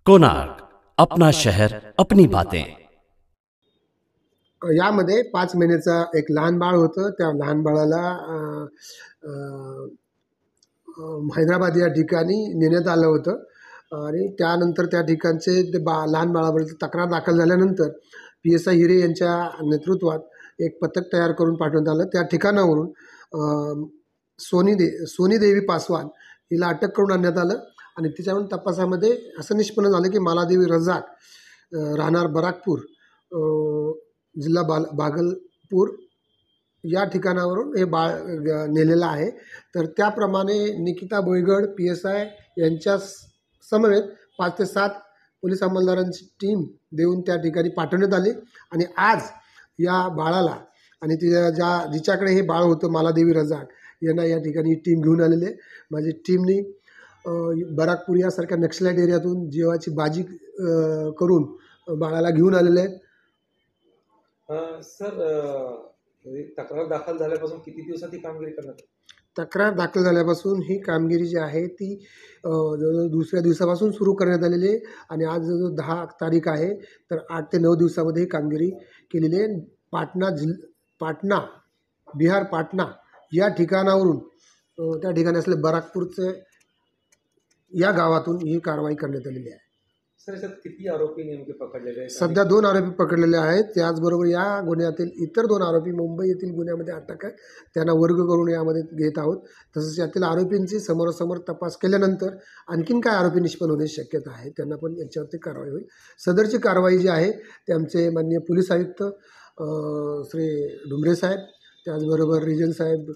कोणार्क, अपना शहर अपनी बातें। यामध्ये 5 महिन्याचा एक लहान बाळ होतं. त्या लहान बाळाला हैदराबाद या ठिकाणी नेण्यात आलं होतं आणि त्यानंतर त्या ठिकाणचे ते लहान बाळाबद्दल तक्रार दाखल झाल्यानंतर PSI हिरे यांच्या नेतृत्वात एक पथक तयार करून पाठवण्यात आलं। त्या ठिकाणावरून सोनी देवी पासवान हिला अटक करून आणण्यात आलं आणि तिच्यावरून तपासामध्ये असं निष्पन्न झालं की मालादेवी रजाक राहणार बराकपूर जिल्हा भागलपूर या ठिकाणावरून हे बाळ नेलेलं आहे। तर त्याप्रमाणे निकिता बोईगड PSI यांच्या समवेत 5 ते 7 पोलीस अंमलदारांची टीम देऊन त्या ठिकाणी पाठवण्यात आली आणि आज या बाळाला आणि जिच्याकडे हे बाळ होतं मालादेवी रजाक यांना या ठिकाणी टीम घेऊन आलेली आहे। माझी टीमनी बराकपूर यासारख्या नक्षलाईट एरियातून जीवाची बाजी करून बाळाला घेऊन आलेले आहेत। सर, तक्रार दाखल झाल्यापासून किती दिवसात ही कामगिरी करण्यात आली? तक्रार दाखल झाल्यापासून ही कामगिरी जी आहे ती जवळजवळ दुसऱ्या दिवसापासून सुरू करण्यात आलेली आहे आणि आज जवळजवळ 10 तारीख आहे। तर 8 ते 9 दिवसामध्ये ही कामगिरी केलेली आहे। पाटणा बिहार पाटणा या ठिकाणावरून त्या ठिकाणी असलेल्या बराकपूरचे या गावातून ही कारवाई करण्यात आलेली आहे। सर, याच्यात किती आरोपी नेमके पकडलेले आहेत? सध्या 2 आरोपी पकडलेले आहेत। त्याचबरोबर या गुन्ह्यातील इतर 2 आरोपी मुंबई येथील गुन्ह्यामध्ये अटक आहे, त्यांना वर्ग करून यामध्ये घेत आहोत। तसंच यातील आरोपींची समोरासमोर तपास केल्यानंतर आणखीन काय आरोपी निष्पन्न होण्याची शक्यता आहे, त्यांना पण याच्यावरती कारवाई होईल। सदरची कारवाई जी आहे ते आमचे माननीय पोलीस आयुक्त श्री डुमरे साहेब, त्याचबरोबर रिजन साहेब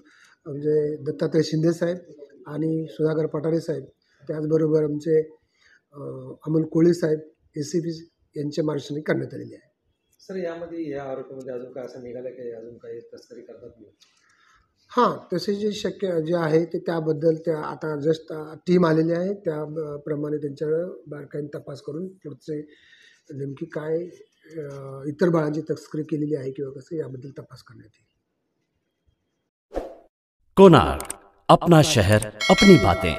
म्हणजे दत्तात्रय शिंदे साहेब आणि सुधाकर पठारे साहेब, त्याचबरोबर आमचे अमोल कोळी साहेब ACP यांच्या मार्गदर्शनाने करण्यात आलेली आहे। सर, यामध्ये या आरोपीमध्ये अजून काय असं निघालं की अजून काही तस्करी करतात नाही? हां, तसे जे आहे ते त्याबद्दल त्या आता जस्ट टीम आलेली आहे, त्याप्रमाणे त्यांच्यावर बारकाईने तपास करून पुढचे नेमकी काय इतर बाळांची तस्करी केलेली आहे किंवा कसं याबद्दल तपास करण्यात येईल। कोणार्क, अपना शहर अपनी बातें।